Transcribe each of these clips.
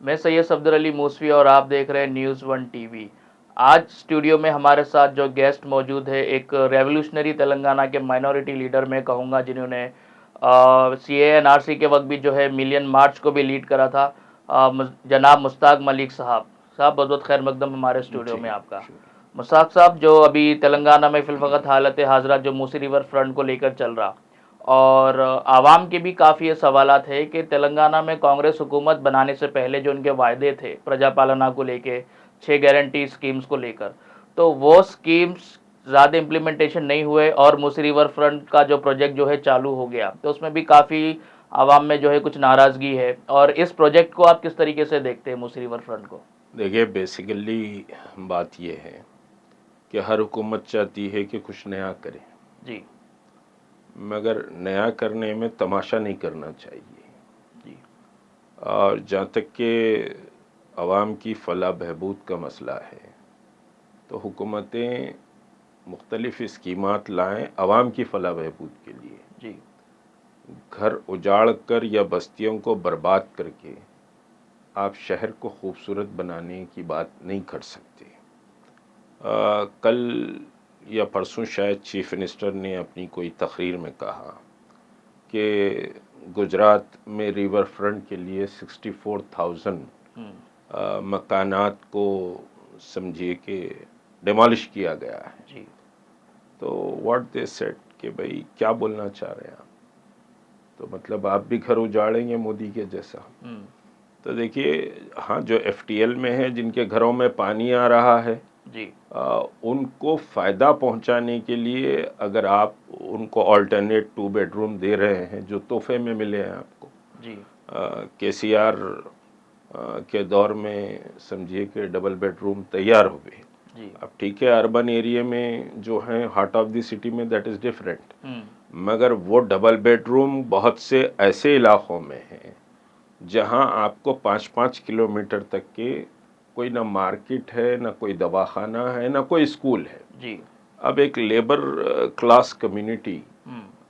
मैं सैयद सफदर अली मूसवी और आप देख रहे हैं न्यूज़ वन टीवी। आज स्टूडियो में हमारे साथ जो गेस्ट मौजूद है, एक रेवोल्यूशनरी तेलंगाना के माइनॉरिटी लीडर मैं कहूँगा, जिन्होंने CAA NRC के वक्त भी जो है मिलियन मार्च को भी लीड करा था। जनाब मुश्ताक मलिक साहब। साहब बहुत बहुत खैर मकदम हमारे स्टूडियो जी, में आपका। शुक्रिया। मुश्ताक साहब, जो अभी तेलंगाना में फिलवकत हालत हाजरा जो मूसी रिवर फ्रंट को लेकर चल रहा, और आवाम के भी काफ़ी ये सवालात है कि तेलंगाना में कांग्रेस हुकूमत बनाने से पहले जो उनके वायदे थे प्रजा पालना को लेके, 6 गारंटी स्कीम्स को लेकर, तो वो स्कीम्स ज़्यादा इम्प्लीमेंटेशन नहीं हुए और मूसी रिवर फ्रंट का जो प्रोजेक्ट जो है चालू हो गया, तो उसमें भी काफ़ी आवाम में जो है कुछ नाराज़गी है। और इस प्रोजेक्ट को आप किस तरीके से देखते हैं, मूसी रिवर फ्रंट को? देखिए, बेसिकली बात यह है कि हर हुकूमत चाहती है कि कुछ नया करे, जी। मगर नया करने में तमाशा नहीं करना चाहिए। जी। और जहाँ तक कि आवाम की फलाह बहबूद का मसला है, तो हुकूमतें मुख्तलिफ़ स्कीमात लाएं आवाम की फलाह बहबूद के लिए। जी। घर उजाड़ कर या बस्तियों को बर्बाद करके आप शहर को खूबसूरत बनाने की बात नहीं कर सकते। कल या परसों शायद चीफ मिनिस्टर ने अपनी कोई तकरीर में कहा कि गुजरात में रिवर फ्रंट के लिए 64,000 मकानात को समझिए कि डिमोलिश किया गया है। जी। तो व्हाट दे सेड कि भाई क्या बोलना चाह रहे हैं आप? तो मतलब आप भी घर उजाड़ेंगे मोदी के जैसा? तो देखिए, हाँ, जो FTL में है, जिनके घरों में पानी आ रहा है, जी। उनको फ़ायदा पहुंचाने के लिए अगर आप उनको ऑल्टरनेट 2 बेडरूम दे रहे हैं जो तोहफे में मिले हैं आपको, जी। KCR के दौर में समझिए कि डबल बेडरूम तैयार हुए। जी। अब ठीक है, अर्बन एरिया में जो हैं हार्ट ऑफ द सिटी में, दैट इज़ डिफरेंट, मगर वो डबल बेडरूम बहुत से ऐसे इलाक़ों में हैं जहां आपको 5-5 किलोमीटर तक के कोई ना मार्केट है, ना कोई दवाखाना है, ना कोई स्कूल है। जी। अब एक लेबर क्लास कम्युनिटी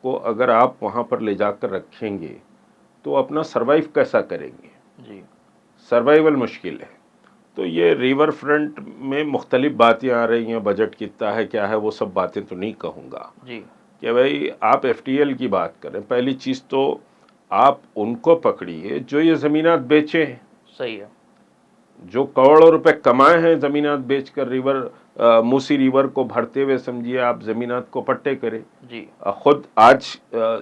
को अगर आप वहां पर ले जाकर रखेंगे तो अपना सरवाइव कैसा करेंगे? जी। सर्वाइवल मुश्किल है। तो ये रिवर फ्रंट में मुख्तलिफ बातें आ रही हैं, बजट कितना है, क्या है, वो सब बातें तो नहीं कहूँगा जी। कि भाई आप FTL की बात करें। पहली चीज़ तो आप उनको पकड़िए जो ये ज़मीनात बेचे हैं, सही है। जो करोड़ों रुपए कमाए हैं ज़मीनात बेचकर, मूसी रिवर को भरते हुए समझिए आप ज़मीनात को पट्टे करें। जी। खुद आज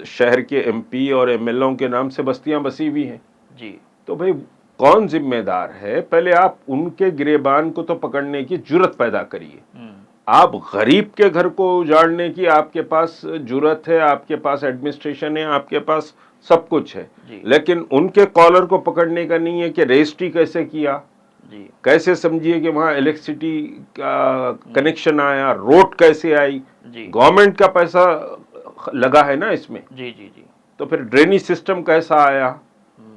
शहर के MP और MLOं के नाम से बस्तियां बसी हुई हैं। जी। तो भाई कौन जिम्मेदार है? पहले आप उनके गिरेबान को तो पकड़ने की जुर्रत पैदा करिए। आप गरीब के घर को उजाड़ने की आपके पास जुर्रत है, आपके पास एडमिनिस्ट्रेशन है, आपके पास सब कुछ है, लेकिन उनके कॉलर को पकड़ने का नहीं है कि रजिस्ट्री कैसे किया, जी। कैसे समझिए कि वहाँ इलेक्ट्रिसिटी का कनेक्शन आया, रोड कैसे आई, गवर्नमेंट का पैसा लगा है ना इसमें। जी। जी। जी। तो फिर ड्रेनेज सिस्टम कैसा आया,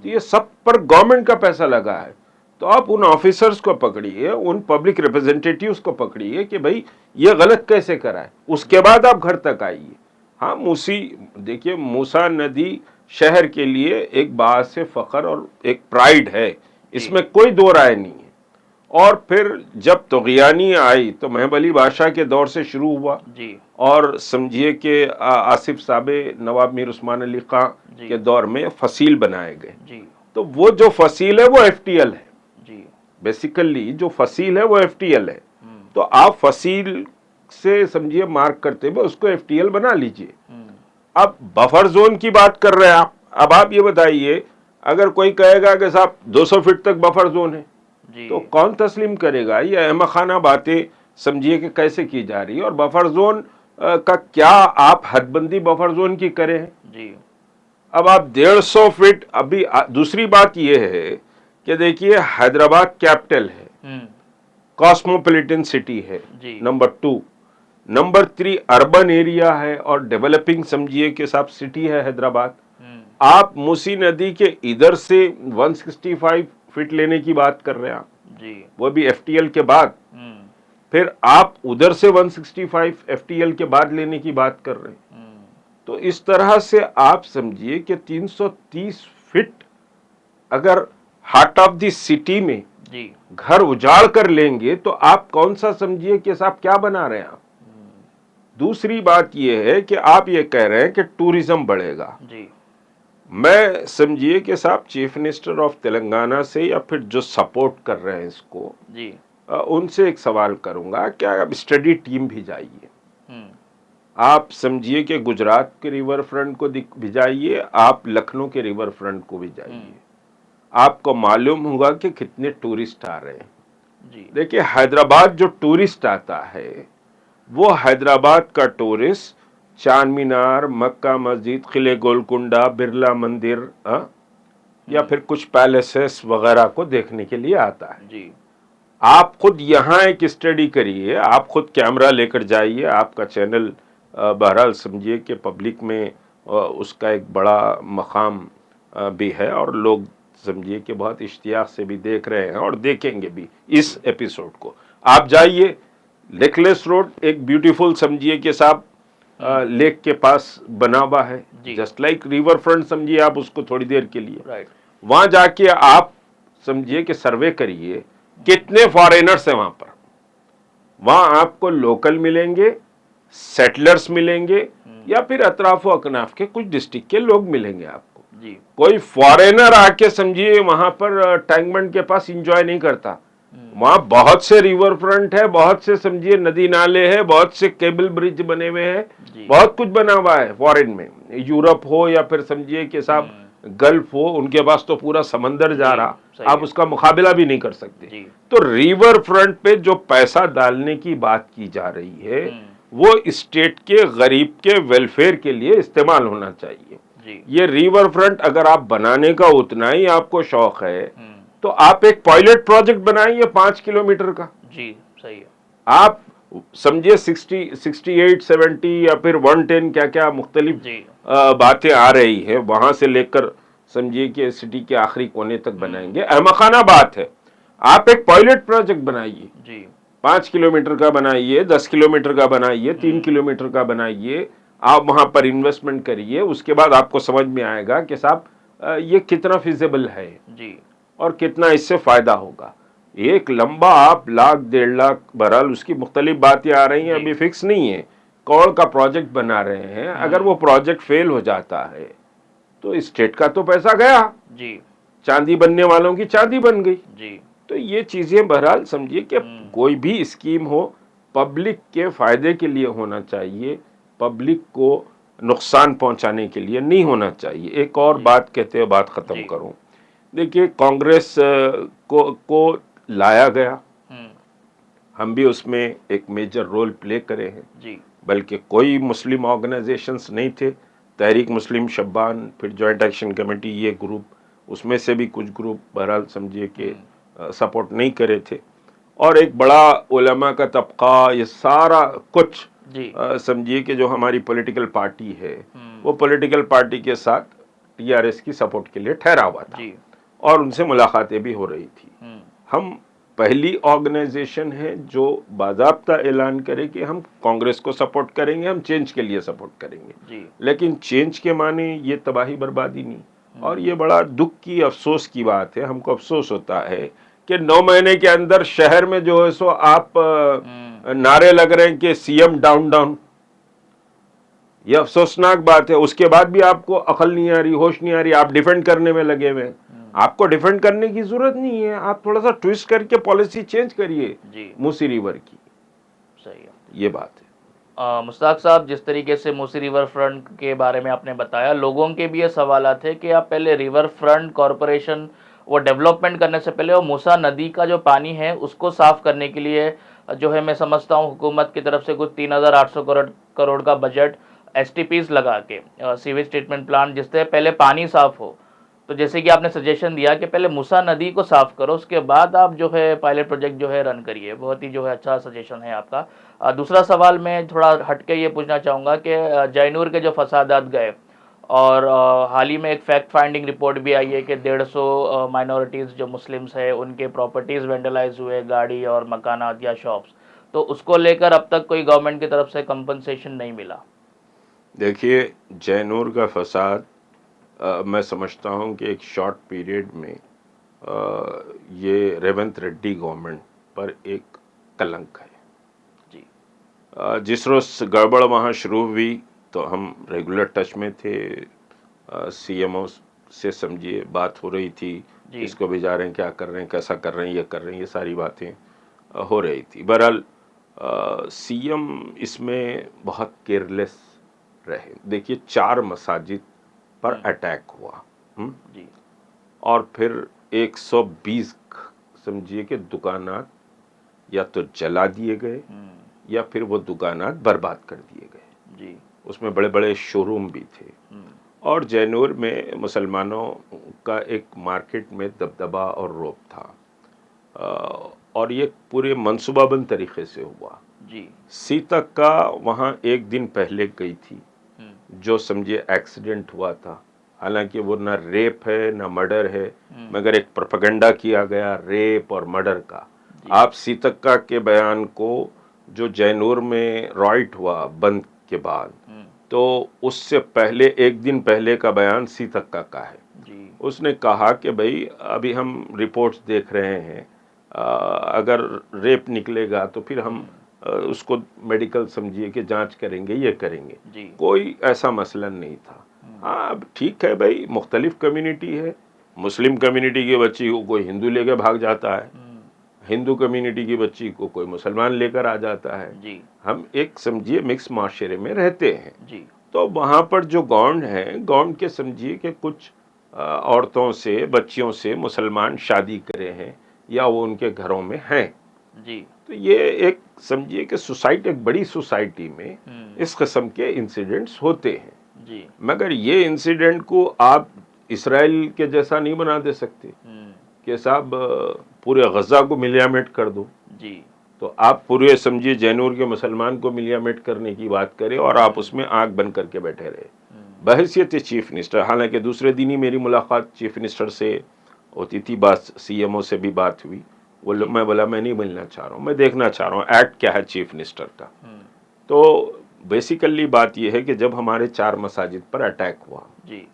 तो ये सब पर गवर्नमेंट का पैसा लगा है। तो आप उन ऑफिसर्स को पकड़िए, उन पब्लिक रिप्रेजेंटेटिव्स को पकड़िए कि भाई ये गलत कैसे करा है, उसके बाद आप घर तक आइए। हाँ, देखिए, मूसा नदी शहर के लिए एक बात फख्र और एक प्राइड है, इसमें कोई दो राय नहीं है। और फिर जब तुग़यानी आई तो महब अली बादशाह के दौर से शुरू हुआ, और समझिए कि आसिफ साबे, नवाब मीर उस्मान अली खां के दौर में फसील बनाए गए। तो वो जो फसील है वो FTL है। बेसिकली जो फसील है वो FTL है। तो आप फसील से समझिए मार्क करते हुए उसको FTL बना लीजिए। अब बफर जोन की बात कर रहे हैं आप। अब आप ये बताइए, अगर कोई कहेगा कि साहब 200 फीट तक बफर जोन है, तो कौन तस्लीम करेगा? ये अहमद खाना बातें समझिए कि कैसे की जा रही है। और बफर जोन का क्या आप हदबंदी बफर जोन की करें हैं? अब आप 150 फीट, अभी दूसरी बात यह है कि देखिए, हैदराबाद कैपिटल है, कॉस्मोपॉलिटन सिटी है, नंबर 2। नंबर 3 अर्बन एरिया है और डेवलपिंग समझिए कि सब सिटी है हैदराबाद। आप मूसी नदी के इधर से 165 फीट लेने की बात कर रहे हैं आप, वो भी FTL के बाद। फिर आप उधर से 165 FTL के बाद लेने की बात कर रहे हैं। तो इस तरह से आप समझिए कि 330 फीट अगर हार्ट ऑफ द सिटी में जी घर उजाड़ कर लेंगे तो आप कौन सा समझिए कि साहब क्या बना रहे हैं आप। दूसरी बात यह है कि आप ये कह रहे हैं कि टूरिज्म बढ़ेगा। जी मैं समझिए कि साहब चीफ मिनिस्टर ऑफ तेलंगाना से या फिर जो सपोर्ट कर रहे हैं इसको, जी उनसे एक सवाल करूंगा, क्या आप स्टडी टीम भिजाइए। हम्म आप समझिए कि गुजरात के रिवर फ्रंट को भिजाइए, आप लखनऊ के रिवर फ्रंट को भिजाइए, आपको मालूम होगा कि कितने टूरिस्ट आ रहे हैं। जी देखिए हैदराबाद जो टूरिस्ट आता है वो हैदराबाद का टूरिस्ट चार मीनार, मक्का मस्जिद, किले गोलकुंडा, बिरला मंदिर या फिर कुछ पैलेसेस वगैरह को देखने के लिए आता है। जी आप खुद यहाँ एक स्टडी करिए, आप खुद कैमरा लेकर जाइए, आपका चैनल बहरहाल समझिए कि पब्लिक में उसका एक बड़ा मकाम भी है और लोग समझिए कि बहुत इश्तियाक से भी देख रहे हैं और देखेंगे भी इस एपिसोड को। आप जाइए, नेकलेस रोड एक ब्यूटीफुल समझिए कि साहब लेक के पास बना हुआ है, जस्ट लाइक रिवर फ्रंट समझिए आप उसको थोड़ी देर के लिए। राइट। वहां जाके आप समझिए कि सर्वे करिए कितने फॉरेनर्स हैं वहां पर। वहां आपको लोकल मिलेंगे, सेटलर्स मिलेंगे या फिर अतराफ अकनाफ के कुछ डिस्ट्रिक्ट के लोग मिलेंगे आपको। जी कोई फॉरेनर आके समझिए वहां पर टैंक बंड के पास एंजॉय नहीं करता। वहां बहुत से रिवर फ्रंट है, बहुत से समझिए नदी नाले हैं, बहुत से केबल ब्रिज बने हुए हैं, बहुत कुछ बना हुआ है फॉरेन में, यूरोप हो या फिर समझिए कि साहब गल्फ हो, उनके पास तो पूरा समंदर जा रहा, आप उसका मुकाबला भी नहीं कर सकते। तो रिवर फ्रंट पे जो पैसा डालने की बात की जा रही है वो स्टेट के गरीब के वेलफेयर के लिए इस्तेमाल होना चाहिए। ये रिवर फ्रंट अगर आप बनाने का उतना ही आपको शौक है तो आप एक पायलट प्रोजेक्ट बनाइए 5 किलोमीटर का। जी सही है। आप समझिए 60, 68, 70 या फिर 110 क्या क्या मुख्तलिफ बातें आ रही है, वहां से लेकर समझिए कि सिटी के आखिरी कोने तक बनाएंगे। अहमखाना बात है, आप एक पायलट प्रोजेक्ट बनाइए, 5 किलोमीटर का बनाइए, 10 किलोमीटर का बनाइए, 3 किलोमीटर का बनाइए, आप वहां पर इन्वेस्टमेंट करिए। उसके बाद आपको समझ में आएगा कि साहब ये कितना फिजिबल है जी और कितना इससे फायदा होगा। एक लंबा आप लाख 1.5 लाख, बहरहाल उसकी मुख्तलिफ बातें आ रही हैं, अभी फिक्स नहीं है, करोड़ का प्रोजेक्ट बना रहे हैं। अगर वो प्रोजेक्ट फेल हो जाता है तो स्टेट का तो पैसा गया जी, चांदी बनने वालों की चांदी बन गई जी। तो ये चीजें बहरहाल समझिए कि कोई भी स्कीम हो पब्लिक के फायदे के लिए होना चाहिए, पब्लिक को नुकसान पहुंचाने के लिए नहीं होना चाहिए। एक और बात कहते हुए बात खत्म करूं, देखिए कांग्रेस को लाया गया, हम भी उसमें एक मेजर रोल प्ले करे हैं जी। बल्कि कोई मुस्लिम ऑर्गेनाइजेशंस नहीं थे, तहरीक मुस्लिम शब्बान, फिर जॉइंट एक्शन कमेटी, ये ग्रुप, उसमें से भी कुछ ग्रुप बहरहाल समझिए कि सपोर्ट नहीं करे थे। और एक बड़ा उलमा का तबका, ये सारा कुछ समझिए कि जो हमारी पॉलिटिकल पार्टी है वो पॉलिटिकल पार्टी के साथ टीआरएस की सपोर्ट के लिए ठहरा हुआ था जी। और उनसे मुलाकातें भी हो रही थी। हम पहली ऑर्गेनाइजेशन है जो बाज़ाब्ता ऐलान करे कि हम कांग्रेस को सपोर्ट करेंगे, हम चेंज के लिए सपोर्ट करेंगे जी। लेकिन चेंज के माने ये तबाही बर्बादी नहीं। और ये बड़ा दुख की, अफसोस की बात है, हमको अफसोस होता है कि 9 महीने के अंदर शहर में जो है सो आप नारे लग रहे हैं कि सीएम डाउन डाउन, ये अफसोसनाक बात है। उसके बाद भी आपको अकल नहीं आ रही, होश नहीं आ रही, आप डिफेंड करने में लगे हुए हैं। आपको डिफेंड करने की जरूरत नहीं है, आप थोड़ा सा ट्विस्ट करके पॉलिसी चेंज करिए मूसी रिवर की। सही है, ये बात है। मुश्ताक साहब, जिस तरीके से मूसी रिवर फ्रंट के बारे में आपने बताया, लोगों के भी ये सवाल थे कि आप पहले रिवर फ्रंट कॉरपोरेशन वो डेवलपमेंट करने से पहले वो मूसा नदी का जो पानी है उसको साफ करने के लिए जो है, मैं समझता हूँ हुकूमत की तरफ से कुछ 3,800 करोड़ का बजट एसटीपीज लगा के सीवेज ट्रीटमेंट प्लांट, जिससे पहले पानी साफ हो। तो जैसे कि आपने सजेशन दिया कि पहले मूसा नदी को साफ करो, उसके बाद आप जो है पायलट प्रोजेक्ट जो है रन करिए, बहुत ही जो है अच्छा सजेशन है आपका। दूसरा सवाल मैं थोड़ा हटके ये पूछना चाहूँगा कि जैनूर के जो फसादात गए और हाल ही में एक फैक्ट फाइंडिंग रिपोर्ट भी आई है कि 150 माइनॉरिटीज़ जो मुस्लिम्स है उनके प्रॉपर्टीज़ वेंडलाइज हुए, गाड़ी और मकानात या शॉप्स, तो उसको लेकर अब तक कोई गवर्नमेंट की तरफ से कंपनसेशन नहीं मिला। देखिए, जैनूर का फसाद मैं समझता हूँ कि एक शॉर्ट पीरियड में ये रेवंत रेड्डी गवर्नमेंट पर एक कलंक है जी। जिस रोज गड़बड़ वहाँ शुरू हुई तो हम रेगुलर टच में थे, सीएमओ से समझिए बात हो रही थी, जी। इसको भी जा रहे हैं, क्या कर रहे हैं, कैसा कर रहे हैं, ये कर रहे हैं, ये सारी बातें हो रही थी। बहरहाल सीएम इसमें बहुत केयरलेस रहे। देखिए 4 मसाजिद पर अटैक हुआ जी। और फिर 120 समझिए कि दुकानात या तो जला दिए गए या फिर वो दुकानात बर्बाद कर दिए गए जी। उसमें बड़े बड़े शोरूम भी थे और जैनूर में मुसलमानों का एक मार्केट में दबदबा और रौब था और ये पूरे मंसूबाबंद तरीके से हुआ जी। सीतक का वहाँ एक दिन पहले गई थी जो समझिए एक्सीडेंट हुआ था, हालांकि वो ना रेप है ना मर्डर है, मगर एक प्रोपेगेंडा किया गया रेप और मर्डर का। आप सीतक्का के बयान को जो जैनूर में रॉइट हुआ बंद के बाद, तो उससे पहले एक दिन पहले का बयान सीतक्का का है जी। उसने कहा कि भाई अभी हम रिपोर्ट्स देख रहे हैं, अगर रेप निकलेगा तो फिर हम उसको मेडिकल समझिए कि जांच करेंगे, ये करेंगे जी। कोई ऐसा मसला नहीं था। हाँ अब ठीक है भाई, मुख्तलिफ कम्युनिटी है, मुस्लिम कम्युनिटी की बच्ची को कोई हिंदू लेकर भाग जाता है, हिंदू कम्युनिटी की बच्ची को कोई मुसलमान लेकर आ जाता है जी। हम एक समझिए मिक्स माशरे में रहते हैं जी। तो वहाँ पर जो गौंड हैं, गौंड के समझिए कि कुछ औरतों से बच्चियों से मुसलमान शादी करे हैं या वो उनके घरों में हैं जी। तो ये एक समझिए कि सोसाइटी, एक बड़ी सोसाइटी में इस किस्म के इंसिडेंट्स होते हैं जी। मगर ये इंसिडेंट को आप इसराइल के जैसा नहीं बना दे सकते कि साहब पूरे गजा को मिलियामेट कर दो जी। तो आप पूरे समझिए जैनूर के मुसलमान को मिलियामेट करने की बात करें और आप उसमें आग बंद करके बैठे रहे बहैसियत चीफ मिनिस्टर। हालांकि दूसरे दिन ही मेरी मुलाकात चीफ मिनिस्टर से होती थी, बात सीएमओ से भी बात हुई, वो मैं बोला मैं नहीं मिलना चाह रहा हूँ, मैं देखना चाह रहा हूँ एक्ट क्या है चीफ मिनिस्टर का। तो बेसिकली बात यह है कि जब हमारे 4 मसाजिद पर अटैक हुआ जी।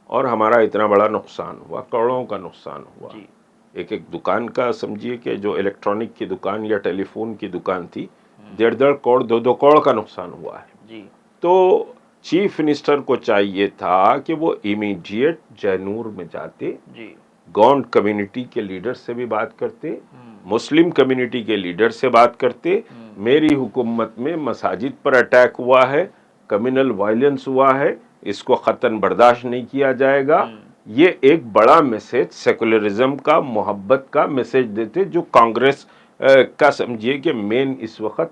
और हमारा इतना बड़ा नुकसान हुआ, करोड़ों का नुकसान हुआ जी। एक एक दुकान का समझिए कि जो इलेक्ट्रॉनिक की दुकान या टेलीफोन की दुकान थी 1.5 करोड़ 2 करोड़ का नुकसान हुआ है जी। तो चीफ मिनिस्टर को चाहिए था कि वो इमीडिएट जैनूर में जाते, जी। गौंड कम्युनिटी के लीडर से भी बात करते, मुस्लिम कम्युनिटी के लीडर से बात करते, मेरी हुकूमत में मसाजिद पर अटैक हुआ है, कम्युनल वायलेंस हुआ है, इसको ख़तन बर्दाश्त नहीं किया जाएगा। ये एक बड़ा मैसेज सेकुलरिज्म का, मोहब्बत का मैसेज देते जो कांग्रेस का समझिए कि मेन इस वक्त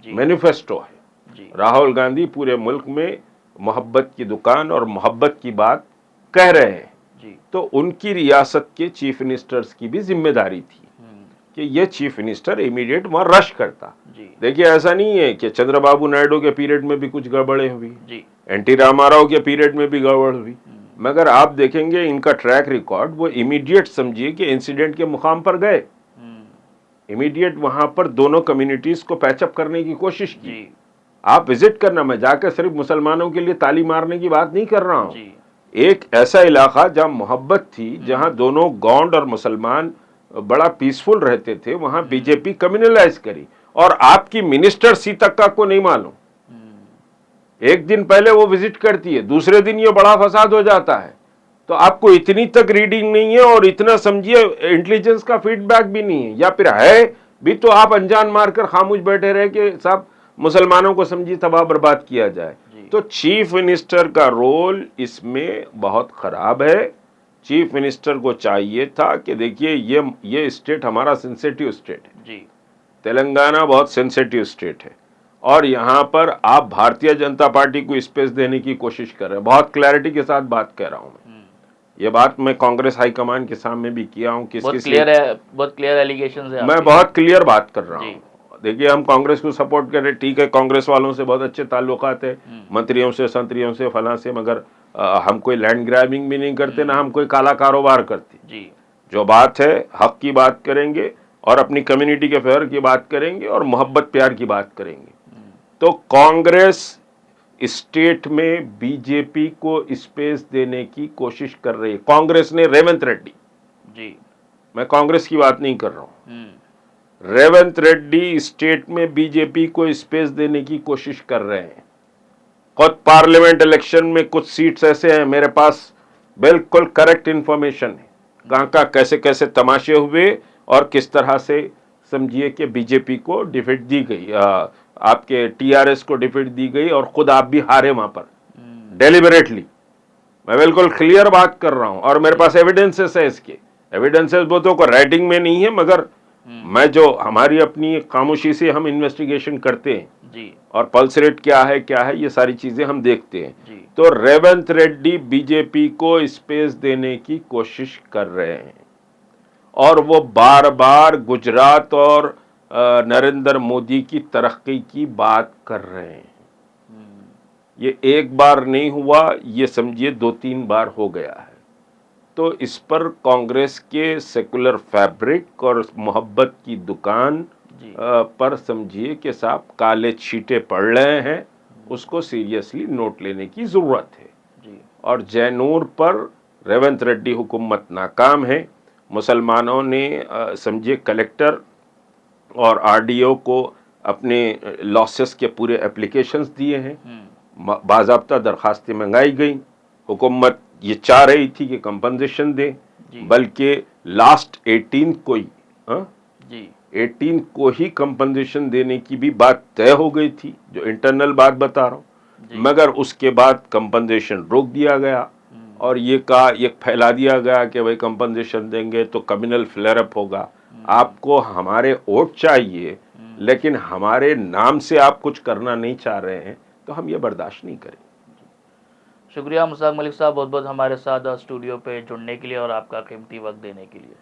मैनिफेस्टो है। राहुल गांधी पूरे मुल्क में मोहब्बत की दुकान और मोहब्बत की बात कह रहे हैं जी। तो उनकी रियासत के चीफ मिनिस्टर्स की भी जिम्मेदारी थी कि ये चीफ मिनिस्टर इमीडिएट वहां रश करता। देखिए ऐसा नहीं है कि चंद्रबाबू नायडू के पीरियड में भी कुछ गड़बड़े हुई, एनटी रामाराव के पीरियड में भी गड़बड़ हुई, मगर आप देखेंगे इनका ट्रैक रिकॉर्ड, वो इमीडिएट समझिए कि इंसिडेंट के मुकाम पर गए, इमीडिएट वहां पर दोनों कम्युनिटीज को पैचअप करने की कोशिश की। आप विजिट करना, मैं जाकर सिर्फ मुसलमानों के लिए ताली मारने की बात नहीं कर रहा हूं, एक ऐसा इलाका जहां मोहब्बत थी, जहां दोनों गौंड और मुसलमान बड़ा पीसफुल रहते थे, वहां बीजेपी कम्युनलाइज करी और आपकी मिनिस्टर सीतक्का को नहीं मालूम, एक दिन पहले वो विजिट करती है, दूसरे दिन ये बड़ा फसाद हो जाता है। तो आपको इतनी तक रीडिंग नहीं है और इतना समझिए इंटेलिजेंस का फीडबैक भी नहीं है, या फिर है भी तो आप अनजान मारकर खामोश बैठे रहे कि साहब मुसलमानों को समझिए तबाह बर्बाद किया जाए। तो चीफ मिनिस्टर का रोल इसमें बहुत खराब है। चीफ मिनिस्टर को चाहिए था कि देखिए ये स्टेट हमारा सेंसिटिव स्टेट है जी, तेलंगाना बहुत सेंसिटिव स्टेट है और यहाँ पर आप भारतीय जनता पार्टी को स्पेस देने की कोशिश कर रहे हैं। बहुत क्लैरिटी के साथ बात कह रहा हूँ मैं, ये बात मैं कांग्रेस हाईकमान के सामने भी किया हूँ, बहुत क्लियर एलिगेशंस है, मैं बहुत क्लियर बात कर रहा हूँ। देखिए हम कांग्रेस को सपोर्ट कर रहे, ठीक है, कांग्रेस वालों से बहुत अच्छे ताल्लुकात है, मंत्रियों से, संतरियों से, फलां से, मगर हम कोई लैंड ग्रैबिंग भी नहीं करते, ना हम कोई काला कारोबार करते जी। जो बात है हक की बात करेंगे और अपनी कम्युनिटी के फेवर की बात करेंगे और मोहब्बत प्यार की बात करेंगे। तो कांग्रेस स्टेट में बीजेपी को स्पेस देने की कोशिश कर रही है, कांग्रेस ने रेवंत रेड्डी जी, मैं कांग्रेस की बात नहीं कर रहा हूँ। हम्म, रेवंत रेड्डी स्टेट में बीजेपी को स्पेस देने की कोशिश कर रहे हैं। खुद पार्लियामेंट इलेक्शन में कुछ सीट्स ऐसे हैं, मेरे पास बिल्कुल करेक्ट इंफॉर्मेशन है, कहाँ कैसे कैसे तमाशे हुए और किस तरह से समझिए कि बीजेपी को डिफीट दी गई, आपके टीआरएस को डिफीट दी गई और खुद आप भी हारे वहां पर डेलिबरेटली। मैं बिल्कुल क्लियर बात कर रहा हूं और मेरे पास एविडेंसेस है इसके। एविडेंसेस वो तो राइटिंग में नहीं है, मगर मैं जो हमारी अपनी खामोशी से हम इन्वेस्टिगेशन करते हैं जी और पल्स रेट क्या है ये सारी चीजें हम देखते हैं। जी तो रेवंत रेड्डी बीजेपी को स्पेस देने की कोशिश कर रहे हैं और वो बार बार गुजरात और नरेंद्र मोदी की तरक्की की बात कर रहे हैं। ये एक बार नहीं हुआ, ये समझिए 2-3 बार हो गया है। तो इस पर कांग्रेस के सेकुलर फैब्रिक और मोहब्बत की दुकान जी पर समझिए कि साहब काले छींटे पड़ रहे हैं, उसको सीरियसली नोट लेने की जरूरत है। जी और जैनूर पर रेवंत रेड्डी हुकूमत नाकाम है। मुसलमानों ने समझिए कलेक्टर और आरडीओ को अपने लॉसेस के पूरे एप्लीकेशंस दिए हैं, बाज़ाब्ता दरखास्तें मंगाई गई। हुकूमत ये चाह रही थी कि कंपनसेशन दे, बल्कि लास्ट 18 को ही जी 18 को ही कंपनसेशन देने की भी बात तय हो गई थी, जो इंटरनल बात बता रहा हूँ। मगर उसके बाद कंपनसेशन रोक दिया गया और ये फैला दिया गया कि भाई कंपनसेशन देंगे तो कम्युनल फ्लेयर अप होगा। आपको हमारे वोट चाहिए, लेकिन हमारे नाम से आप कुछ करना नहीं चाह रहे हैं, तो हम ये बर्दाश्त नहीं करेंगे। शुक्रिया मुश्ताक मलिक साहब, बहुत बहुत हमारे साथ स्टूडियो पे जुड़ने के लिए और आपका कीमती वक्त देने के लिए।